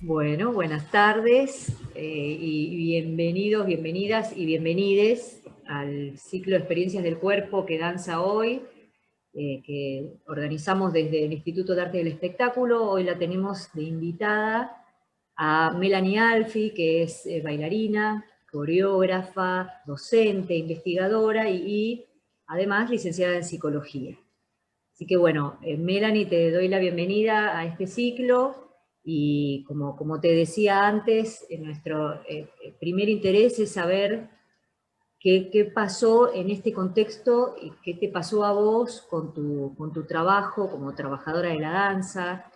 Bueno, buenas tardes y bienvenidos, bienvenidas y bienvenides al ciclo de experiencias del cuerpo que danza hoy, que organizamos desde el Instituto de Arte del Espectáculo. Hoy la tenemos de invitada a Melanie Alfi, que es bailarina, coreógrafa, docente, investigadora y además licenciada en psicología. Así que bueno, Melanie, te doy la bienvenida a este ciclo y como te decía antes, nuestro primer interés es saber qué pasó en este contexto y qué te pasó a vos con tu trabajo como trabajadora de la danza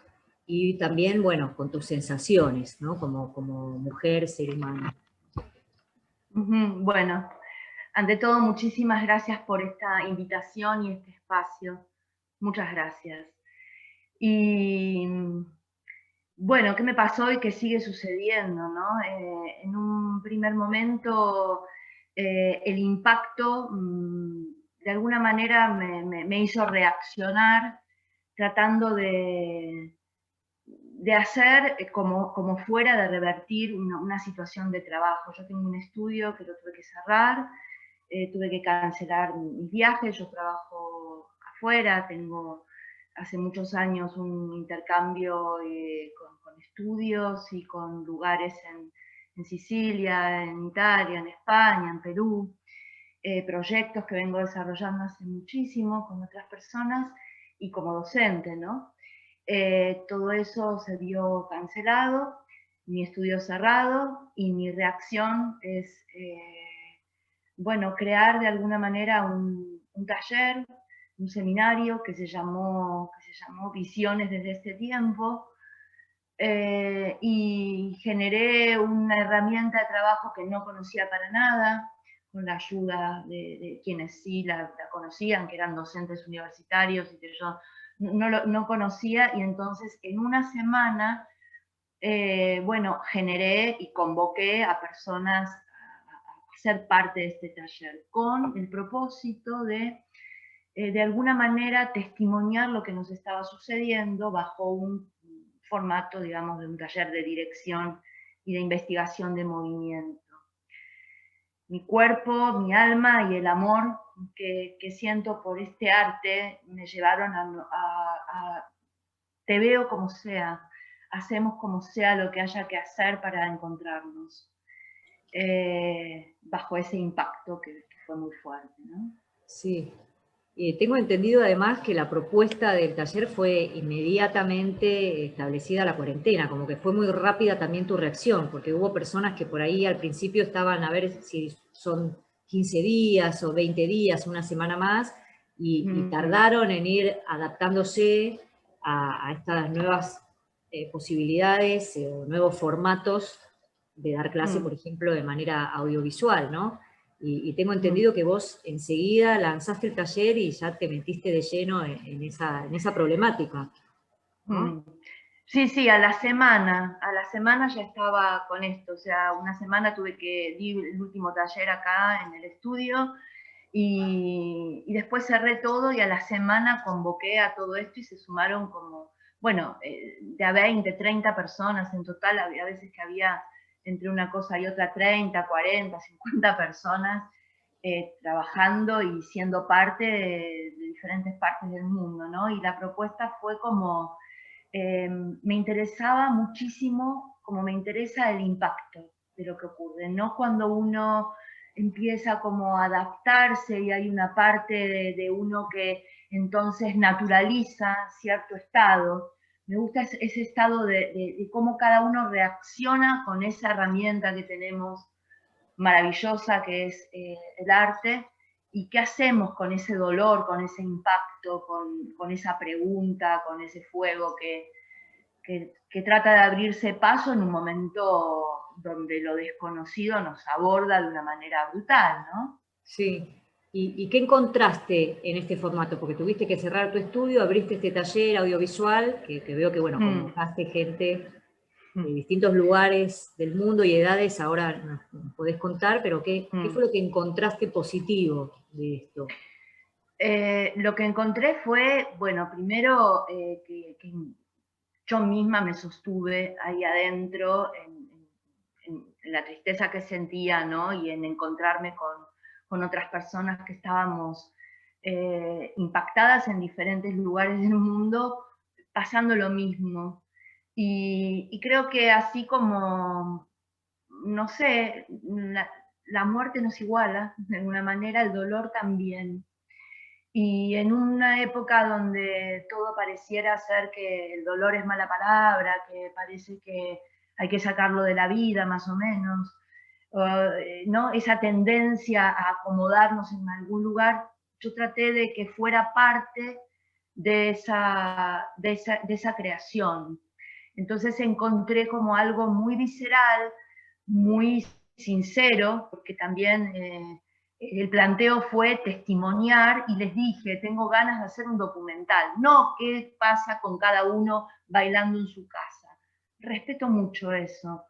y también, bueno, con tus sensaciones, ¿no? Como mujer, ser humano. Bueno, ante todo, muchísimas gracias por esta invitación y este espacio. Muchas gracias. Y bueno, ¿qué me pasó y qué sigue sucediendo, no? En un primer momento, el impacto de alguna manera me hizo reaccionar tratando de hacer como fuera de revertir una situación de trabajo. Yo tengo un estudio que lo tuve que cerrar, tuve que cancelar mis viajes, yo trabajo afuera, tengo hace muchos años un intercambio con estudios y con lugares en Sicilia, en Italia, en España, en Perú, proyectos que vengo desarrollando hace muchísimo con otras personas y como docente, ¿no? Todo eso se vio cancelado, mi estudio cerrado y mi reacción es bueno, crear de alguna manera un taller, un seminario que se llamó Visiones desde este tiempo, y generé una herramienta de trabajo que no conocía para nada, con la ayuda de quienes sí la conocían, que eran docentes universitarios y que yo no conocía, y entonces en una semana, bueno, generé y convoqué a personas ser parte de este taller, con el propósito de alguna manera, testimoniar lo que nos estaba sucediendo bajo un formato, digamos, de un taller de dirección y de investigación de movimiento. Mi cuerpo, mi alma y el amor que siento por este arte me llevaron a te veo como sea, hacemos como sea lo que haya que hacer para encontrarnos. Bajo ese impacto que fue muy fuerte, ¿no? Sí. Tengo entendido además que la propuesta del taller fue inmediatamente establecida la cuarentena, como que fue muy rápida también tu reacción, porque hubo personas que por ahí al principio estaban a ver si son 15 días o 20 días, una semana más, y tardaron en ir adaptándose a estas nuevas posibilidades o nuevos formatos de dar clase, por ejemplo, de manera audiovisual, ¿no? Y tengo entendido que vos enseguida lanzaste el taller y ya te metiste de lleno en esa problemática, ¿no? Sí, sí, a la semana ya estaba con esto, o sea, una semana di el último taller acá en el estudio y después cerré todo y a la semana convoqué a todo esto y se sumaron como, bueno, de a 20, 30 personas en total, había veces que había entre una cosa y otra 30, 40, 50 personas trabajando y siendo parte de diferentes partes del mundo, ¿no? Y la propuesta fue como me interesaba muchísimo, como me interesa el impacto de lo que ocurre, no cuando uno empieza como a adaptarse y hay una parte de uno que entonces naturaliza cierto estado. Me gusta ese estado de cómo cada uno reacciona con esa herramienta que tenemos maravillosa que es el arte, y qué hacemos con ese dolor, con ese impacto, con esa pregunta, con ese fuego que trata de abrirse paso en un momento donde lo desconocido nos aborda de una manera brutal, ¿no? Sí. ¿Y qué encontraste en este formato? Porque tuviste que cerrar tu estudio, abriste este taller audiovisual, que veo que, bueno, convocaste gente de distintos lugares del mundo y edades, ahora nos podés contar, pero ¿qué fue lo que encontraste positivo de esto? Lo que encontré fue, bueno, primero yo misma me sostuve ahí adentro en la tristeza que sentía, ¿no? Y en encontrarme con otras personas que estábamos impactadas en diferentes lugares del mundo, pasando lo mismo. Y creo que así como, no sé, la muerte nos iguala, de alguna manera, el dolor también. Y en una época donde todo pareciera ser que el dolor es mala palabra, que parece que hay que sacarlo de la vida, más o menos, ¿no? Esa tendencia a acomodarnos en algún lugar, yo traté de que fuera parte de esa creación. Entonces encontré como algo muy visceral, muy sincero, porque también el planteo fue testimoniar y les dije, tengo ganas de hacer un documental, no qué pasa con cada uno bailando en su casa. Respeto mucho eso,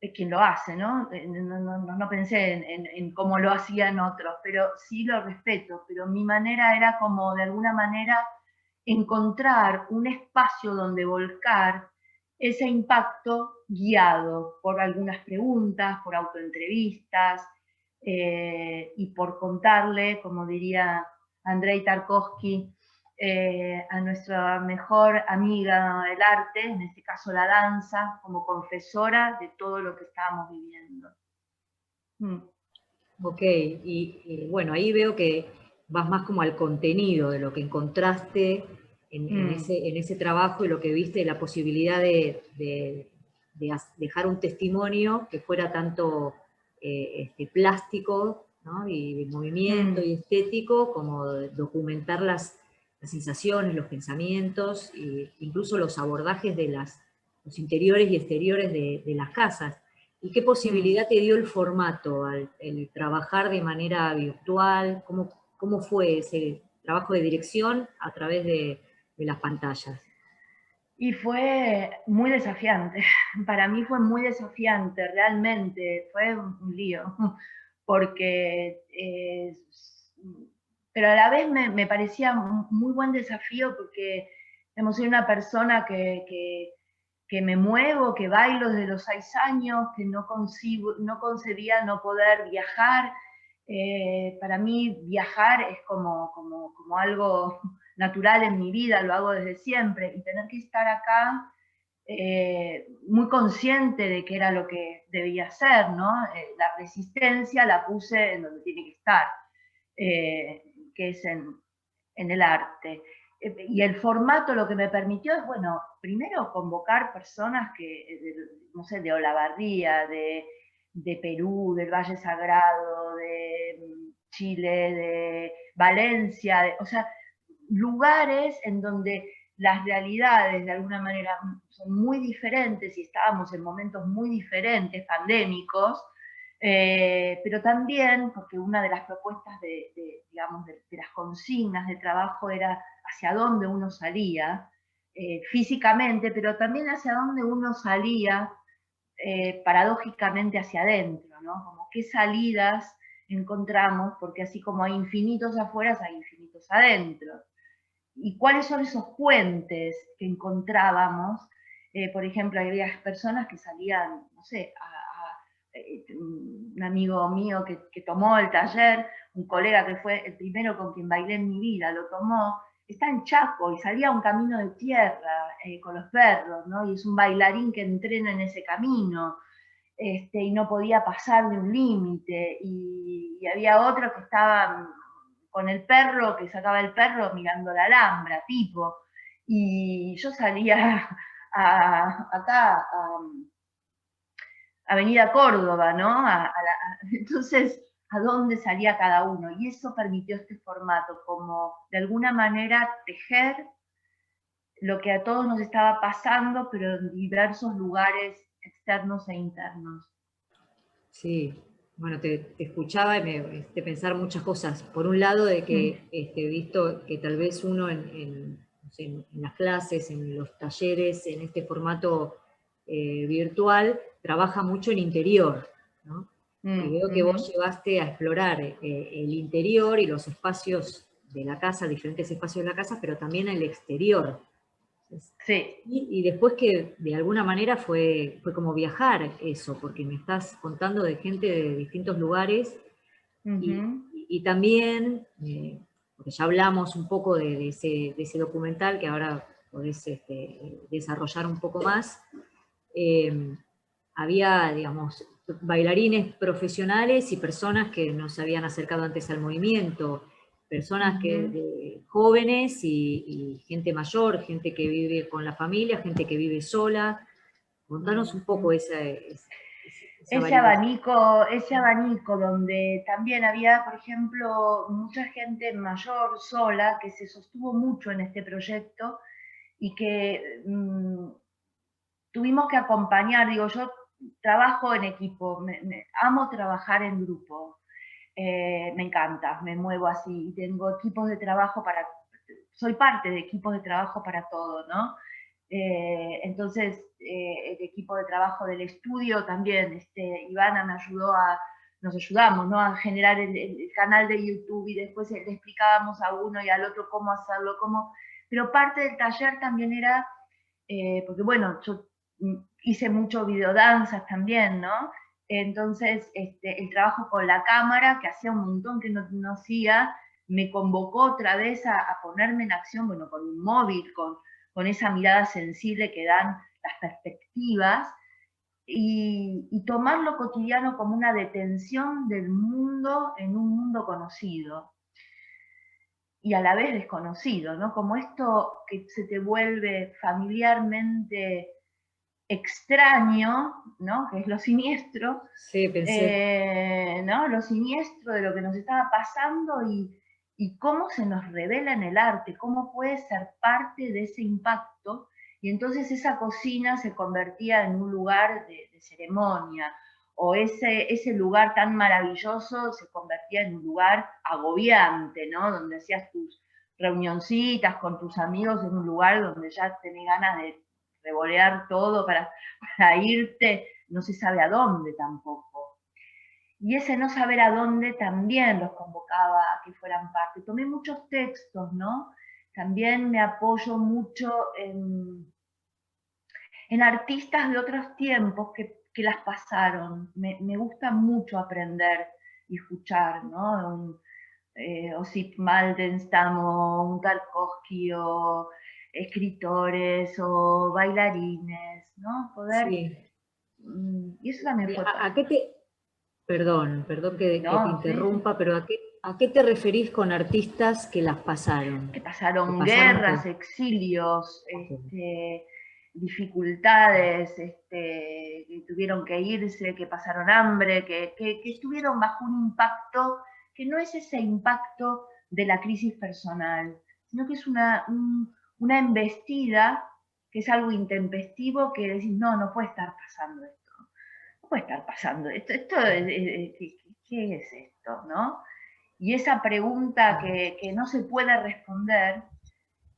de quien lo hace, ¿no? No pensé en cómo lo hacían otros, pero sí lo respeto, pero mi manera era como de alguna manera encontrar un espacio donde volcar ese impacto guiado por algunas preguntas, por autoentrevistas, y por contarle, como diría Andrei Tarkovsky, a nuestra mejor amiga del arte, en este caso la danza, como confesora de todo lo que estábamos viviendo. Ok, y bueno, ahí veo que vas más como al contenido de lo que encontraste en ese trabajo y lo que viste, la posibilidad de dejar un testimonio que fuera tanto plástico, ¿no? Y de movimiento y estético, como documentar las sensaciones, los pensamientos, e incluso los abordajes de los interiores y exteriores de las casas. ¿Y qué posibilidad te dio el formato el trabajar de manera virtual? ¿Cómo fue ese trabajo de dirección a través de las pantallas? Y fue muy desafiante, para mí fue muy desafiante, realmente, fue un lío, porque, pero a la vez me parecía un muy buen desafío porque soy una persona que me muevo, que bailo desde los 6 años, que no concebía no poder viajar. Para mí viajar es como algo natural en mi vida, lo hago desde siempre, y tener que estar acá muy consciente de que era lo que debía hacer, ¿no? La resistencia la puse en donde tiene que estar, que es en el arte. Y el formato lo que me permitió es, bueno, primero convocar personas que, no sé, de Olavarría, de Perú, del Valle Sagrado, de Chile, de Valencia, o sea, lugares en donde las realidades de alguna manera son muy diferentes y estábamos en momentos muy diferentes, pandémicos, pero también porque una de las propuestas digamos, de las consignas de trabajo era hacia dónde uno salía físicamente, pero también hacia dónde uno salía paradójicamente hacia adentro, ¿no? Como qué salidas encontramos, porque así como hay infinitos afuera, hay infinitos adentro. Y cuáles son esos puentes que encontrábamos. Por ejemplo, había personas que salían, no sé, un amigo mío que tomó el taller, un colega que fue el primero con quien bailé en mi vida, lo tomó, está en Chaco y salía a un camino de tierra con los perros, ¿no? Y es un bailarín que entrena en ese camino. Y no podía pasar de un límite, y había otros que estaban con el perro, que sacaba el perro mirando la Alhambra, tipo, y yo salía acá, a Avenida Córdoba, ¿no? Entonces, ¿a dónde salía cada uno? Y eso permitió este formato, como de alguna manera tejer lo que a todos nos estaba pasando, pero en diversos lugares externos e internos. Sí, bueno, te escuchaba y me hiciste pensar muchas cosas. Por un lado, de que he visto que tal vez uno no sé, en las clases, en los talleres, en este formato virtual, trabaja mucho en interior, ¿no? Y veo que vos llevaste a explorar el interior y los espacios de la casa, diferentes espacios de la casa, pero también el exterior. Sí. Y después que de alguna manera fue como viajar eso, porque me estás contando de gente de distintos lugares y también, porque ya hablamos un poco de ese documental que ahora podés desarrollar un poco más, había, digamos, bailarines profesionales y personas que no se habían acercado antes al movimiento, personas jóvenes y gente mayor, gente que vive con la familia, gente que vive sola. Contanos un poco esa variedad. Ese abanico donde también había, por ejemplo, mucha gente mayor sola que se sostuvo mucho en este proyecto y que tuvimos que acompañar. Digo, yo trabajo en equipo, amo trabajar en grupo, me encanta, me muevo así, tengo equipos de trabajo soy parte de equipos de trabajo para todo, ¿no? Entonces, el equipo de trabajo del estudio también, Ivana nos ayudamos, ¿no? A generar el canal de YouTube y después le explicábamos a uno y al otro cómo hacerlo, pero parte del taller también era, porque bueno, yo hice mucho videodanzas también, ¿no? Entonces, el trabajo con la cámara, que hacía un montón que no hacía, me convocó otra vez a ponerme en acción, bueno, con un móvil, con esa mirada sensible que dan las perspectivas, y tomar lo cotidiano como una detención del mundo en un mundo conocido y a la vez desconocido, ¿no? Como esto que se te vuelve familiarmente extraño, ¿no? Que es lo siniestro, Sí, pensé. ¿no? Lo siniestro de lo que nos estaba pasando y cómo se nos revela en el arte, cómo puede ser parte de ese impacto. Y entonces esa cocina se convertía en un lugar de ceremonia, o ese lugar tan maravilloso se convertía en un lugar agobiante, ¿no? Donde hacías tus reunioncitas con tus amigos en un lugar donde ya tenés ganas de revolear todo para irte, no se sabe a dónde tampoco. Y ese no saber a dónde también los convocaba a que fueran parte. Tomé muchos textos, ¿no? También me apoyo mucho en artistas de otros tiempos que las pasaron. Me gusta mucho aprender y escuchar, ¿no? Osip Maldenstam o un Tarkovsky o escritores o bailarines, ¿no? Poder, Sí. y eso también fue ¿A parte, qué perdón que te ¿no? Sí, sí. interrumpa, pero a qué te referís con artistas que las pasaron? Que ¿Que pasaron pasaron guerras, qué? exilios, Ok. dificultades, que tuvieron que irse, que pasaron hambre, que estuvieron bajo un impacto que no es ese impacto de la crisis personal, sino que es una embestida, que es algo intempestivo, que decís, no puede estar pasando esto, no puede estar pasando esto, ¿qué es esto? ¿No? Y esa pregunta que no se puede responder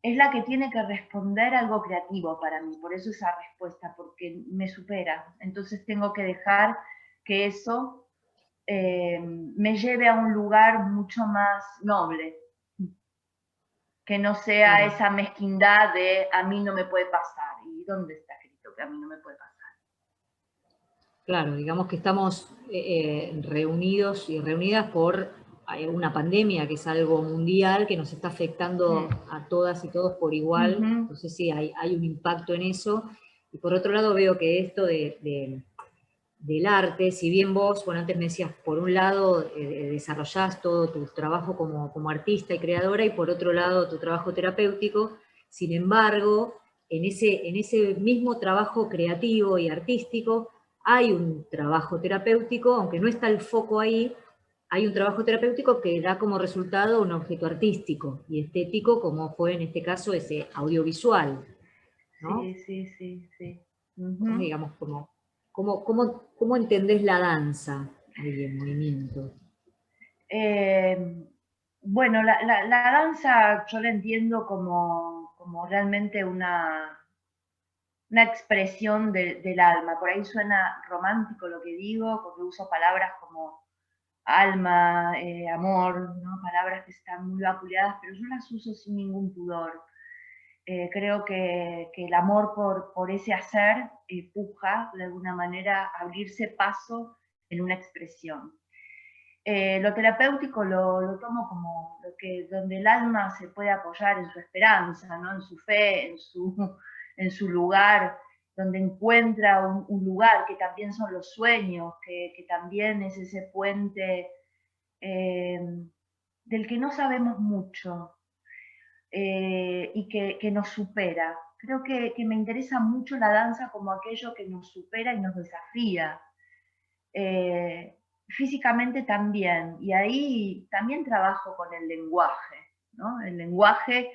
es la que tiene que responder algo creativo para mí, por eso esa respuesta, porque me supera. Entonces tengo que dejar que eso me lleve a un lugar mucho más noble, que no sea Claro, esa mezquindad de a mí no me puede pasar. ¿Y dónde está escrito que a mí no me puede pasar? claro, digamos que estamos reunidos y reunidas por una pandemia que es algo mundial que nos está afectando a todas y todos por igual. Entonces sí, hay un impacto en eso. Y por otro lado veo que esto del arte, si bien vos, bueno, antes me decías, por un lado desarrollás todo tu trabajo como artista y creadora, y por otro lado tu trabajo terapéutico, sin embargo, en ese mismo trabajo creativo y artístico, hay un trabajo terapéutico, aunque no está el foco ahí, hay un trabajo terapéutico que da como resultado un objeto artístico y estético, como fue en este caso ese audiovisual, ¿no? Sí, sí, sí, sí. Digamos, ¿cómo entendés la danza y el movimiento? Eh, bueno, la danza yo la entiendo como realmente una expresión del alma. Por ahí suena romántico lo que digo, porque uso palabras como alma, amor, ¿no? Palabras que están muy vapuleadas, pero yo las uso sin ningún pudor. Creo que el amor por ese hacer puja de alguna manera a abrirse paso en una expresión. Lo terapéutico lo tomo como donde el alma se puede apoyar en su esperanza, ¿no? En su fe, en su lugar, donde encuentra un lugar que también son los sueños, que también es ese puente del que no sabemos mucho y que nos supera. Creo que me interesa mucho la danza como aquello que nos supera y nos desafía. Físicamente también, y ahí también trabajo con el lenguaje, ¿no? El lenguaje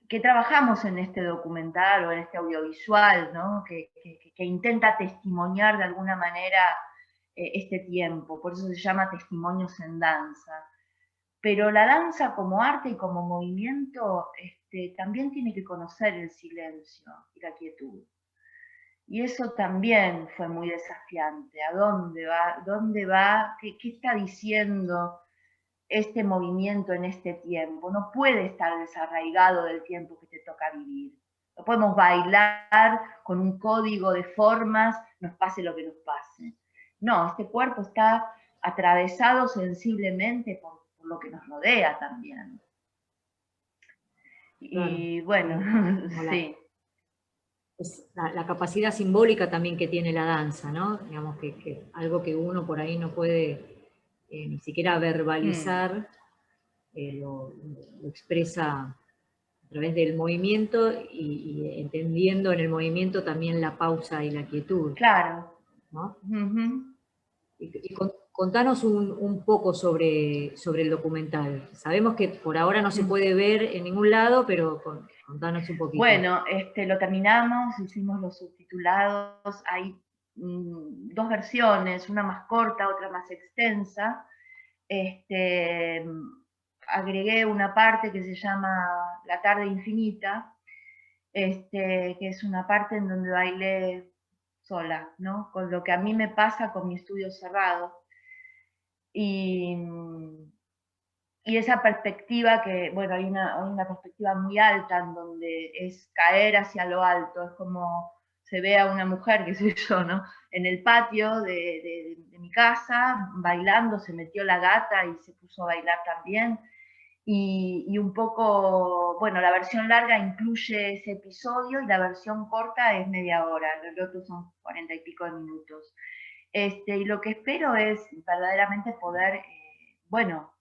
que trabajamos en este documental o en este audiovisual, ¿no? que intenta testimoniar de alguna manera este tiempo, por eso se llama Testimonios en Danza. Pero la danza como arte y como movimiento también tiene que conocer el silencio y la quietud. Y eso también fue muy desafiante. ¿A dónde va? ¿Dónde va? ¿Qué está diciendo este movimiento en este tiempo? No puede estar desarraigado del tiempo que te toca vivir. No podemos bailar con un código de formas, nos pase lo que nos pase. No, este cuerpo está atravesado sensiblemente por lo que nos rodea también. Y bueno, sí. Es la capacidad simbólica también que tiene la danza, ¿no? Digamos que algo que uno por ahí no puede ni siquiera verbalizar, lo expresa a través del movimiento y entendiendo en el movimiento también la pausa y la quietud. Claro. ¿No? Y contanos un poco sobre el documental. Sabemos que por ahora no se puede ver en ningún lado, pero contanos un poquito. Bueno, lo terminamos, hicimos los subtitulados, hay dos versiones, una más corta, otra más extensa. Agregué una parte que se llama La tarde infinita, que es una parte en donde bailé sola, ¿no? Con lo que a mí me pasa con mi estudio cerrado. Y esa perspectiva que, bueno, hay una perspectiva muy alta en donde es caer hacia lo alto, es como se ve a una mujer, qué sé yo, ¿no? En el patio de mi casa, bailando, se metió la gata y se puso a bailar también. Y un poco, bueno, la versión larga incluye ese episodio y la versión corta es media hora, el otro son 40 y pico de minutos. Y lo que espero es verdaderamente poder, bueno,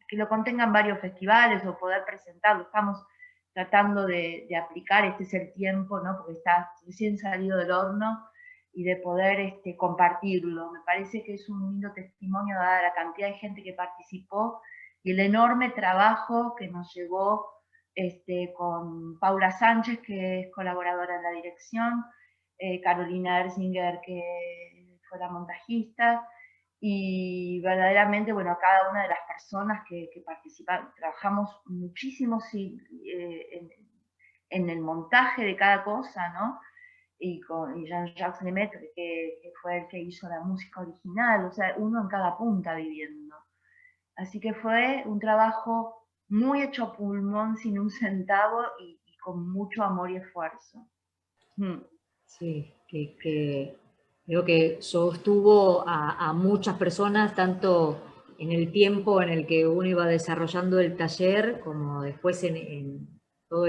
que lo contengan varios festivales o poder presentarlo. Estamos tratando de aplicar, este es el tiempo, ¿no? Porque está recién salido del horno, y de poder compartirlo. Me parece que es un lindo testimonio dada la cantidad de gente que participó y el enorme trabajo que nos llevó con Paula Sánchez, que es colaboradora en la dirección, Carolina Erzinger, que fue la montajista, y verdaderamente, bueno, a cada una de las personas que participaron, trabajamos muchísimo en el montaje de cada cosa, ¿no? Y Jean-Jacques Lemaitre, que fue el que hizo la música original, o sea, uno en cada punta viviendo. Así que fue un trabajo muy hecho a pulmón, sin un centavo y con mucho amor y esfuerzo. Sí, que creo que sostuvo a muchas personas, tanto en el tiempo en el que uno iba desarrollando el taller, como después en todo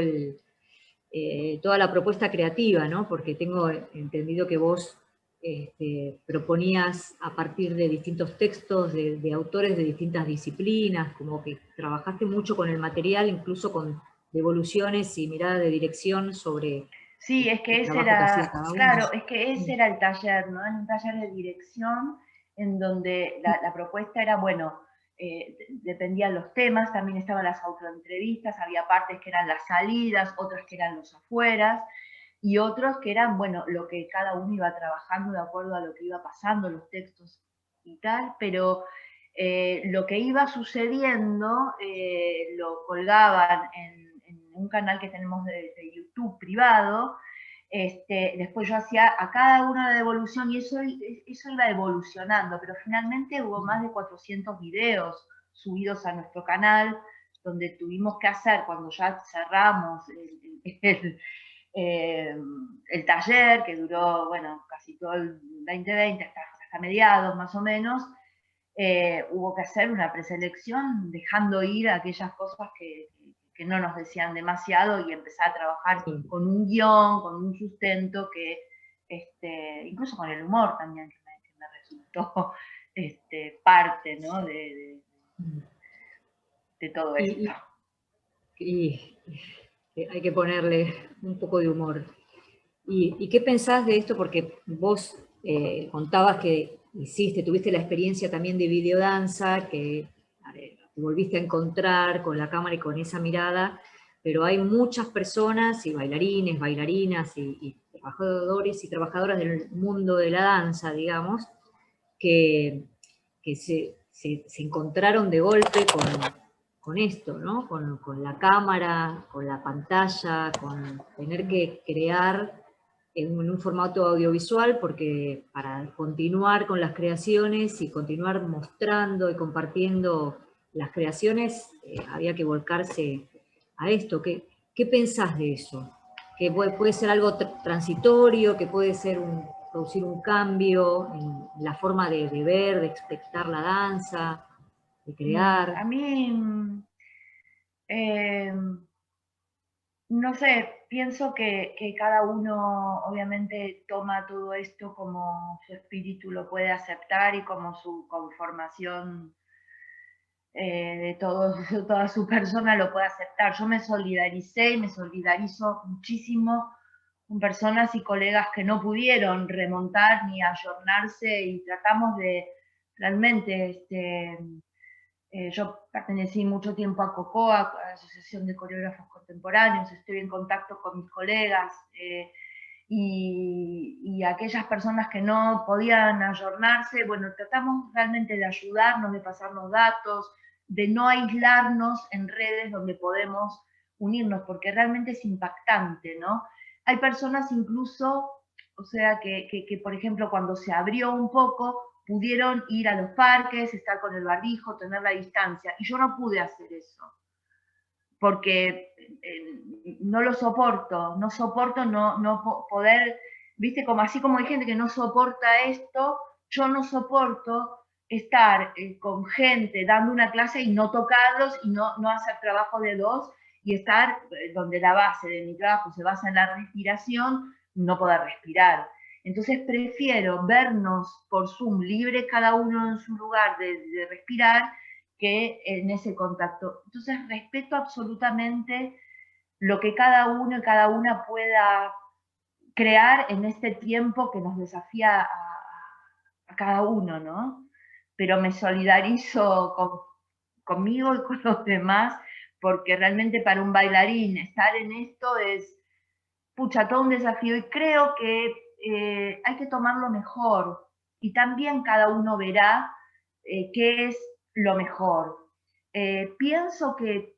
toda la propuesta creativa, ¿no? Porque tengo entendido que vos proponías a partir de distintos textos de autores de distintas disciplinas, como que trabajaste mucho con el material, incluso con devoluciones y mirada de dirección sobre sí, es que ese era, claro, es que ese era el taller, ¿no? Era un taller de dirección en donde la propuesta era, bueno, dependían los temas, también estaban las autoentrevistas, había partes que eran las salidas, otras que eran los afueras, y otros que eran, bueno, lo que cada uno iba trabajando de acuerdo a lo que iba pasando, los textos y tal, pero lo que iba sucediendo lo colgaban en un canal que tenemos de YouTube privado. Después yo hacía a cada una la devolución y eso iba evolucionando, pero finalmente hubo más de 400 videos subidos a nuestro canal, donde tuvimos que hacer, cuando ya cerramos el taller, que duró, bueno, casi todo el 2020, hasta mediados más o menos, hubo que hacer una preselección dejando ir aquellas cosas que no nos decían demasiado y empezar a trabajar con un guión, con un sustento que, incluso con el humor también, que me resultó parte, ¿no? de todo esto. Y hay que ponerle un poco de humor. ¿Y qué pensás de esto? Porque vos contabas que tuviste la experiencia también de videodanza, que te volviste a encontrar con la cámara y con esa mirada, pero hay muchas personas, y bailarines, bailarinas, y trabajadores y trabajadoras del mundo de la danza, digamos, que se encontraron de golpe con esto, ¿no? Con la cámara, con la pantalla, con tener que crear en un formato audiovisual, porque para continuar con las creaciones y continuar mostrando y compartiendo las creaciones, había que volcarse a esto. ¿Qué pensás de eso? Que puede ser algo transitorio, que puede ser producir un cambio en la forma de ver, de expectar la danza, de crear. A mí, no sé, pienso que cada uno obviamente toma todo esto como su espíritu lo puede aceptar y como su conformación de toda su persona lo puede aceptar. Yo me solidaricé y me solidarizo muchísimo con personas y colegas que no pudieron remontar ni ayornarse y tratamos de realmente, yo pertenecí mucho tiempo a COCOA, a la Asociación de Coreógrafos Contemporáneos, estoy en contacto con mis colegas y aquellas personas que no podían ayornarse, bueno, tratamos realmente de ayudarnos, de pasarnos datos, de no aislarnos en redes donde podemos unirnos, porque realmente es impactante, ¿no? Hay personas incluso, o sea, que por ejemplo, cuando se abrió un poco, pudieron ir a los parques, estar con el barbijo, tener la distancia, y yo no pude hacer eso, porque no lo soporto, no soporto no poder, viste, como así como hay gente que no soporta esto, yo no soporto estar con gente dando una clase y no tocarlos y no hacer trabajo de dos y estar donde la base de mi trabajo se basa en la respiración, no poder respirar. Entonces prefiero vernos por Zoom libres cada uno en su lugar de respirar que en ese contacto. Entonces respeto absolutamente lo que cada uno y cada una pueda crear en este tiempo que nos desafía a cada uno, ¿no? Pero me solidarizo conmigo y con los demás, porque realmente para un bailarín estar en esto es, pucha, todo un desafío, y creo que hay que tomarlo mejor, y también cada uno verá qué es lo mejor. Pienso que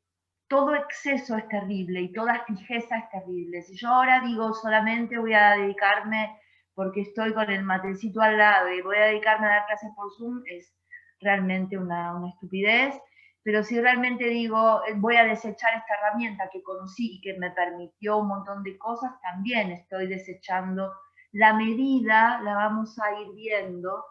todo exceso es terrible y toda fijeza es terrible. Si yo ahora digo solamente voy a dedicarme porque estoy con el matecito al lado y voy a dedicarme a dar clases por Zoom, es realmente una estupidez. Pero si realmente digo, voy a desechar esta herramienta que conocí y que me permitió un montón de cosas, también estoy desechando. La medida la vamos a ir viendo,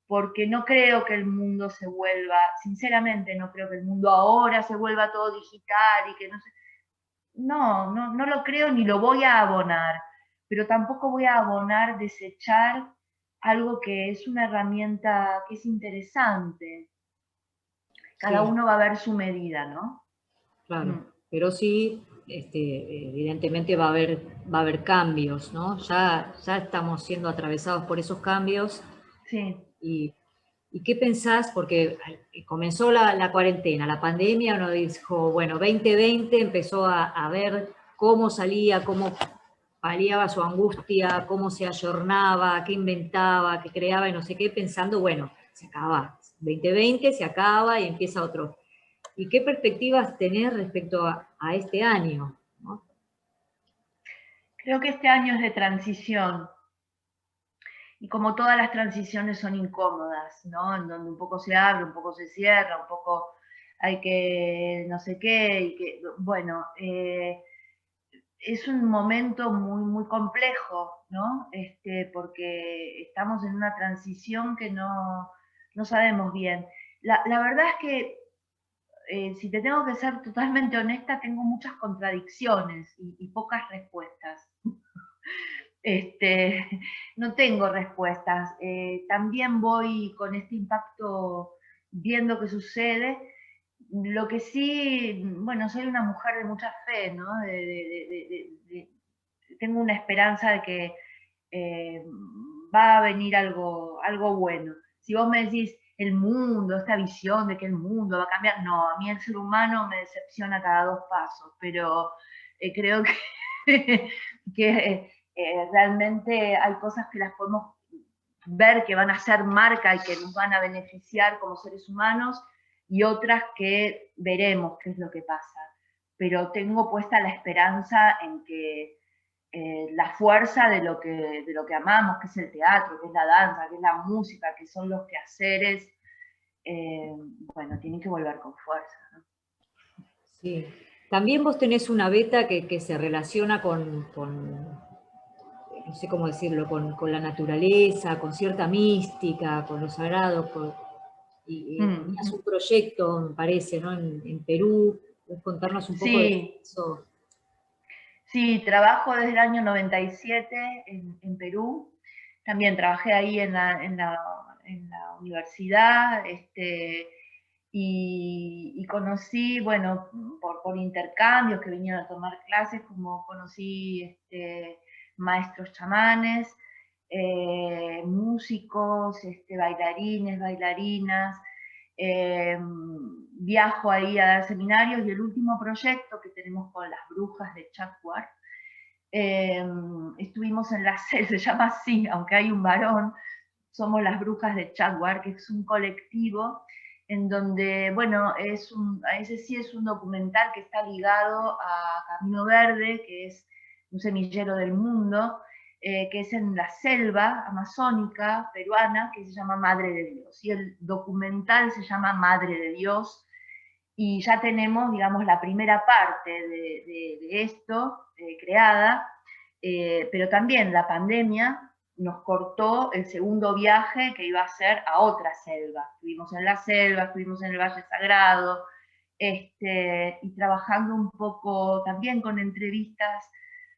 porque no creo que el mundo se vuelva, sinceramente no creo que el mundo ahora se vuelva todo digital y que no sé. No lo creo ni lo voy a abonar, pero tampoco voy a abonar desechar algo que es una herramienta que es interesante. Cada uno va a ver su medida, ¿no? Claro, pero sí, evidentemente va a haber cambios, ¿no? Ya estamos siendo atravesados por esos cambios. Sí. ¿Y qué pensás? Porque comenzó la cuarentena, la pandemia, uno dijo, bueno, 2020 empezó a ver cómo salía, cómo paliaba su angustia, cómo se ayornaba, qué inventaba, qué creaba y no sé qué, pensando, bueno, se acaba, 2020 se acaba y empieza otro. ¿Y qué perspectivas tenés respecto a este año, ¿no? Creo que este año es de transición. Y como todas las transiciones son incómodas, ¿no? En donde un poco se abre, un poco se cierra, un poco hay que no sé qué, y que, bueno, es un momento muy, muy complejo, ¿no? Porque estamos en una transición que no sabemos bien. La verdad es que, si te tengo que ser totalmente honesta, tengo muchas contradicciones y pocas respuestas. Este, no tengo respuestas. También voy con este impacto viendo qué sucede. Lo que sí, bueno, soy una mujer de mucha fe, ¿no? Tengo una esperanza de que eh, va a venir algo bueno. Si vos me decís el mundo, esta visión de que el mundo va a cambiar, no, a mí el ser humano me decepciona cada 2 pasos, pero creo que, que realmente hay cosas que las podemos ver que van a ser marca y que nos van a beneficiar como seres humanos, y otras que veremos qué es lo que pasa. Pero tengo puesta la esperanza en que la fuerza de lo que amamos, que es el teatro, que es la danza, que es la música, que son los quehaceres, bueno, tienen que volver con fuerza, ¿no? Sí. También vos tenés una beta que se relaciona no sé cómo decirlo, con la naturaleza, con cierta mística, con lo sagrado, y tenías un proyecto, me parece, ¿no? En Perú. ¿Puedes contarnos un poco de Sí, eso? sí, trabajo desde el año 97 en Perú. También trabajé ahí en la universidad, y conocí, bueno, por intercambios que vinieron a tomar clases, como conocí maestros chamanes, músicos, bailarines, bailarinas. eh, Viajo ahí a dar seminarios, y el último proyecto que tenemos con las brujas de Chacuar, estuvimos en la selva, se llama así, aunque hay un varón, somos las brujas de Chaguar, que es un colectivo en donde, bueno, ese sí es un documental que está ligado a Camino Verde, que es un semillero del mundo, que es en la selva amazónica peruana, que se llama Madre de Dios. Y el documental se llama Madre de Dios, y ya tenemos, digamos, la primera parte de esto creada, pero también la pandemia nos cortó el segundo viaje que iba a ser a otra selva. Estuvimos en la selva, estuvimos en el Valle Sagrado, y trabajando un poco también con entrevistas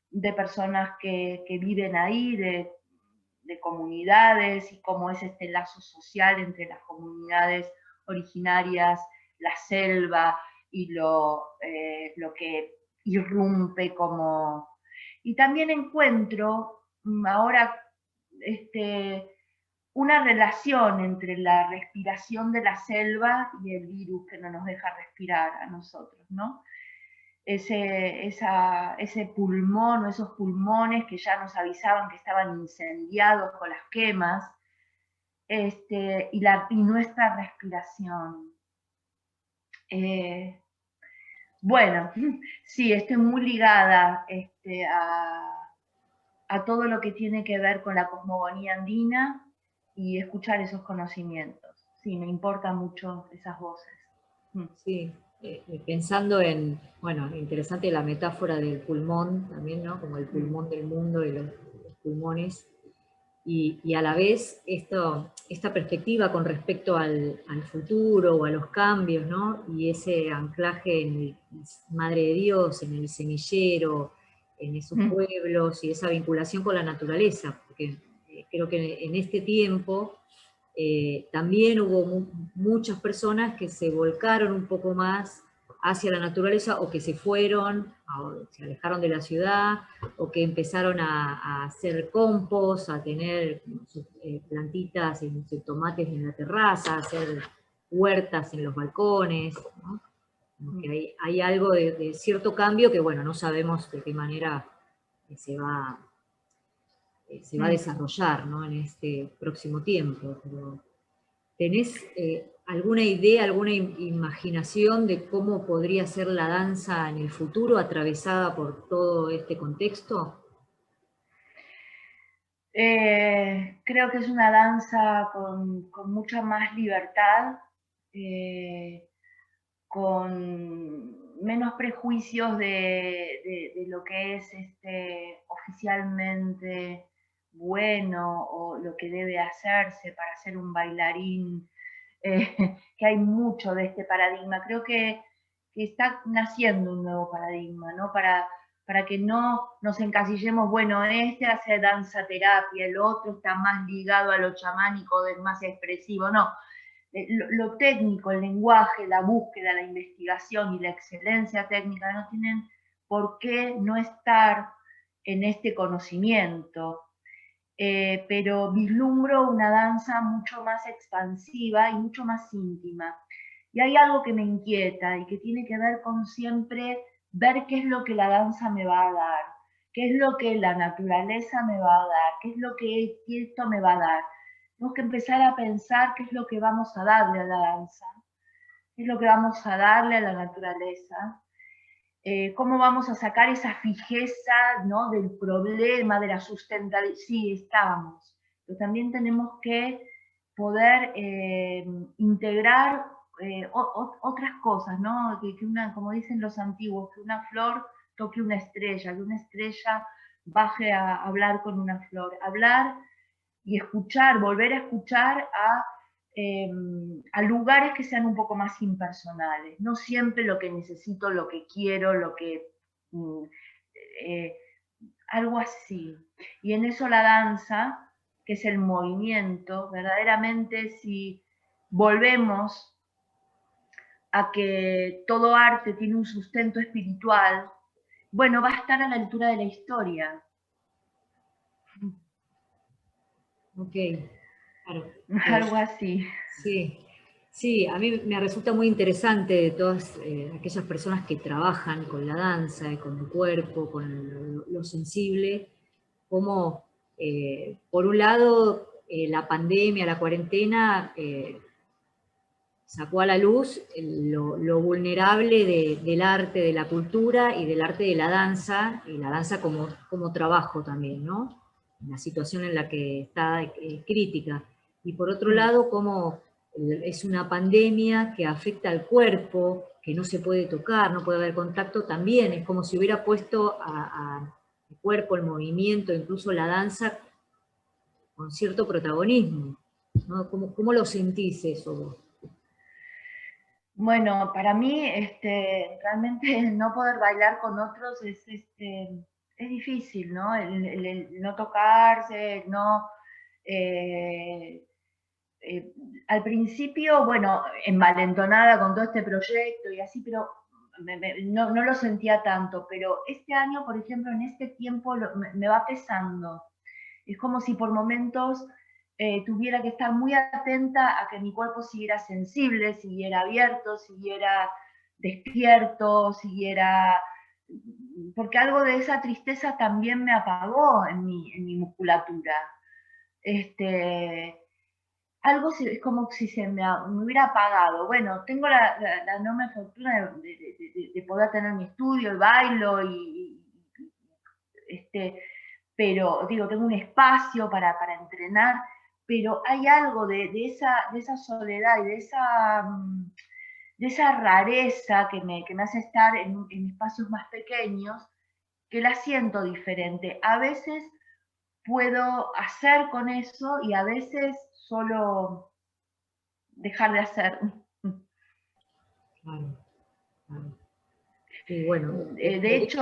de personas que viven ahí, de comunidades, y cómo es este lazo social entre las comunidades originarias, la selva, y lo que irrumpe como... Y también encuentro ahora una relación entre la respiración de la selva y el virus que no nos deja respirar a nosotros, ¿no? Ese pulmón o esos pulmones que ya nos avisaban que estaban incendiados con las quemas, y nuestra respiración. Bueno, sí, estoy muy ligada a todo lo que tiene que ver con la cosmogonía andina y escuchar esos conocimientos. Sí, me importan mucho esas voces. Sí, pensando en, bueno, interesante la metáfora del pulmón también, ¿no? Como el pulmón del mundo y los pulmones. Y a la vez esta perspectiva con respecto al futuro o a los cambios, ¿no? Y ese anclaje en el Madre de Dios, en el semillero, en esos pueblos y esa vinculación con la naturaleza, porque creo que en este tiempo también hubo muchas personas que se volcaron un poco más hacia la naturaleza, o que se fueron, o se alejaron de la ciudad, o que empezaron a hacer compost, a tener plantitas, tomates en la terraza, a hacer huertas en los balcones, ¿no? Como que hay algo de cierto cambio que, bueno, no sabemos de qué manera se va a desarrollar, ¿no? En este próximo tiempo. Pero ¿tenés alguna idea, alguna imaginación de cómo podría ser la danza en el futuro atravesada por todo este contexto? Creo que es una danza con mucha más libertad, con menos prejuicios de lo que es oficialmente bueno o lo que debe hacerse para ser un bailarín, que hay mucho de este paradigma. Creo que está naciendo un nuevo paradigma, ¿no? Para que no nos encasillemos, bueno, este hace danza terapia, el otro está más ligado a lo chamánico, más expresivo, no. Lo técnico, el lenguaje, la búsqueda, la investigación y la excelencia técnica no tienen por qué no estar en este conocimiento. Pero vislumbro una danza mucho más expansiva y mucho más íntima. Y hay algo que me inquieta y que tiene que ver con siempre ver qué es lo que la danza me va a dar, qué es lo que la naturaleza me va a dar, qué es lo que esto me va a dar. Tenemos que empezar a pensar qué es lo que vamos a darle a la danza, qué es lo que vamos a darle a la naturaleza, cómo vamos a sacar esa fijeza, ¿no?, del problema, de la sustentabilidad. Sí, estábamos, pero también tenemos que poder integrar otras cosas, ¿no? Que como dicen los antiguos, que una flor toque una estrella, que una estrella baje a hablar con una flor. Hablar y escuchar, volver a escuchar a lugares que sean un poco más impersonales, no siempre lo que necesito, lo que quiero, lo que... eh, algo así. Y en eso la danza, que es el movimiento, verdaderamente si volvemos a que todo arte tiene un sustento espiritual, bueno, va a estar a la altura de la historia. Ok, claro. Algo así. Sí, sí, a mí me resulta muy interesante de todas aquellas personas que trabajan con la danza, y con el cuerpo, con lo sensible, cómo, por un lado, la pandemia, la cuarentena, sacó a la luz lo vulnerable del arte, de la cultura y del arte de y la danza como trabajo también, ¿no? La situación en la que está crítica. Y por otro lado, como es una pandemia que afecta al cuerpo, que no se puede tocar, no puede haber contacto, también es como si hubiera puesto al cuerpo, el movimiento, incluso la danza, con cierto protagonismo, ¿no? ¿Cómo lo sentís eso vos? Bueno, para mí realmente no poder bailar con otros es difícil, ¿no? El no tocarse, el no... eh, eh, al principio, bueno, envalentonada con todo este proyecto y así, pero no lo sentía tanto. Pero este año, por ejemplo, en este tiempo me va pesando. Es como si por momentos tuviera que estar muy atenta a que mi cuerpo siguiera sensible, siguiera abierto, siguiera despierto, siguiera... Porque algo de esa tristeza también me apagó en mi musculatura. Algo es como si me hubiera apagado. Bueno, tengo la enorme fortuna de poder tener mi estudio, el bailo, pero digo, tengo un espacio para entrenar, pero hay algo de esa soledad y de esa rareza que me hace estar en espacios más pequeños, que la siento diferente. A veces puedo hacer con eso y a veces solo dejar de hacer. Claro, claro. Y bueno, De hecho,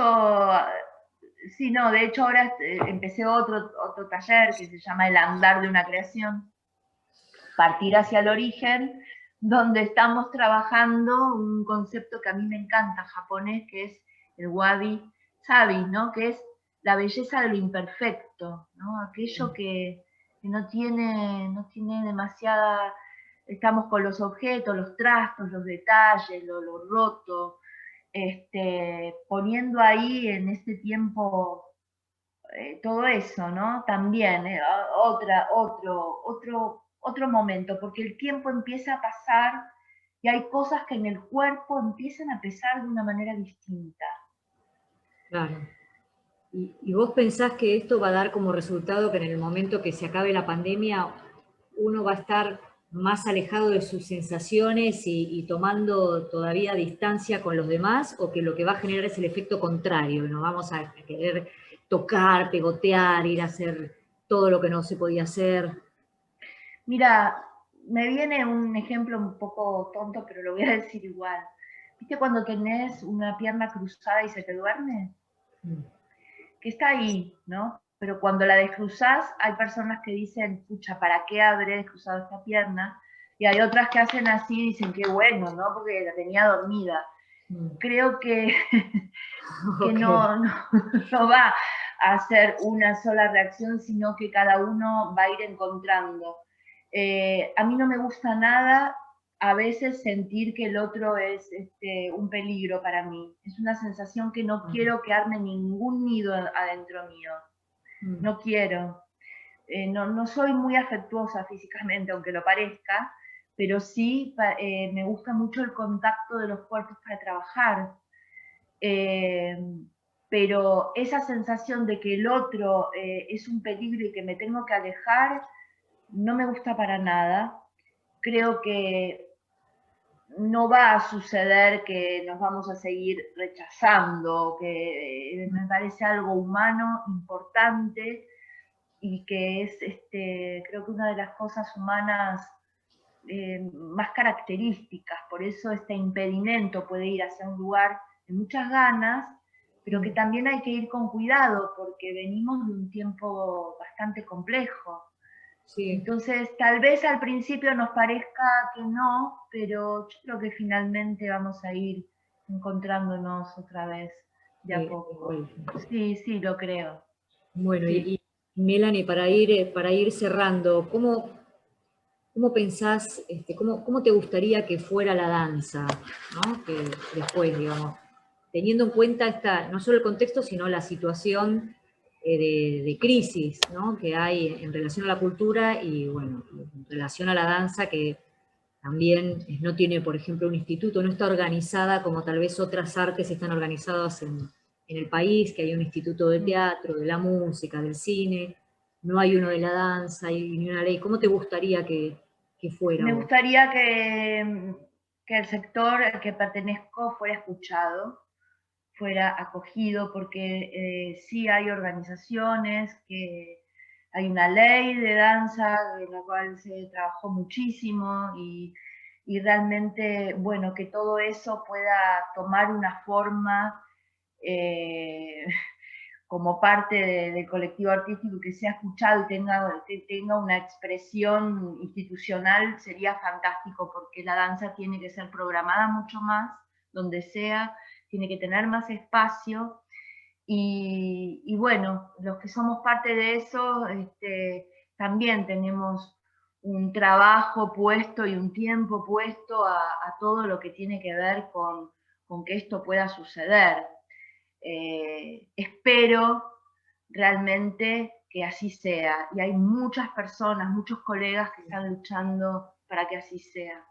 sí, no, de hecho ahora empecé otro taller que se llama El andar de una creación, partir hacia el origen, donde estamos trabajando un concepto que a mí me encanta, japonés, que es el wabi sabi, ¿no? Que es la belleza de lo imperfecto, ¿no? Aquello que no tiene demasiada... Estamos con los objetos, los trastos, los detalles, lo roto, poniendo ahí en este tiempo todo eso, ¿no? También, otro momento, porque el tiempo empieza a pasar y hay cosas que en el cuerpo empiezan a pesar de una manera distinta. claro. ¿Y vos pensás que esto va a dar como resultado que en el momento que se acabe la pandemia uno va a estar más alejado de sus sensaciones y tomando todavía distancia con los demás, o que lo que va a generar es el efecto contrario, nos vamos a querer tocar, pegotear, ir a hacer todo lo que no se podía hacer? Mira, me viene un ejemplo un poco tonto, pero lo voy a decir igual. ¿Viste cuando tenés una pierna cruzada y se te duerme? Que está ahí, ¿no? Pero cuando la descruzás, hay personas que dicen, pucha, ¿para qué habré descruzado esta pierna? Y hay otras que hacen así y dicen, qué bueno, ¿no? Porque la tenía dormida. Creo que, Okay. no va a ser una sola reacción, sino que cada uno va a ir encontrando. A mí no me gusta nada a veces sentir que el otro es un peligro para mí. Es una sensación que no quiero que arme ningún nido adentro mío. No quiero. No soy muy afectuosa físicamente, aunque lo parezca, pero sí me gusta mucho el contacto de los cuerpos para trabajar. Pero esa sensación de que el otro es un peligro y que me tengo que alejar, no me gusta para nada. Creo que no va a suceder que nos vamos a seguir rechazando, que me parece algo humano, importante, y que es, creo que una de las cosas humanas más características. Por eso este impedimento puede ir hacia un lugar de muchas ganas, pero que también hay que ir con cuidado, porque venimos de un tiempo bastante complejo. Sí. Entonces, tal vez al principio nos parezca que no, pero yo creo que finalmente vamos a ir encontrándonos otra vez de a poco. Sí, sí, lo creo. Bueno, sí. Y Melanie, para ir cerrando, ¿cómo pensás, cómo te gustaría que fuera la danza, ¿no? Que después, digamos, teniendo en cuenta no solo el contexto, sino la situación de crisis, ¿no? Que hay en relación a la cultura y, bueno, en relación a la danza, que también no tiene, por ejemplo, un instituto, no está organizada como tal vez otras artes están organizadas en el país, que hay un instituto de teatro, de la música, del cine, no hay uno de la danza, ni una ley. ¿Cómo te gustaría que fuera? Me gustaría que el sector al que pertenezco fuera escuchado, fuera acogido, porque sí hay organizaciones, que hay una ley de danza en la cual se trabajó muchísimo y realmente, bueno, que todo eso pueda tomar una forma como parte del colectivo artístico, que sea escuchado y tenga una expresión institucional, sería fantástico, porque la danza tiene que ser programada mucho más, donde sea, tiene que tener más espacio, y bueno, los que somos parte de eso, también tenemos un trabajo puesto y un tiempo puesto a todo lo que tiene que ver con que esto pueda suceder. Espero realmente que así sea, y hay muchas personas, muchos colegas que están luchando para que así sea.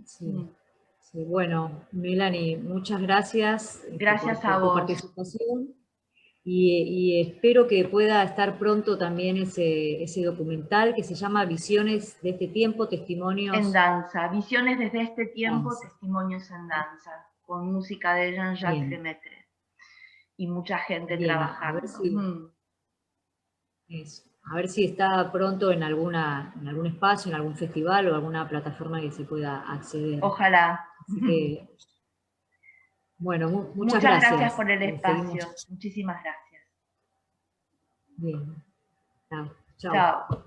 Sí. Sí, bueno, Melanie, muchas gracias, gracias por tu participación, y espero que pueda estar pronto también ese documental que se llama Visiones de este tiempo, testimonios en danza, Visiones desde este tiempo, testimonios en danza, con música de Jean-Jacques Lemaitre y mucha gente trabajando. A ver si está pronto en algún espacio, en algún festival o alguna plataforma que se pueda acceder. Ojalá. Así que, bueno, muchas gracias por el espacio. Muchísimas gracias. Bien. Chao. Chao.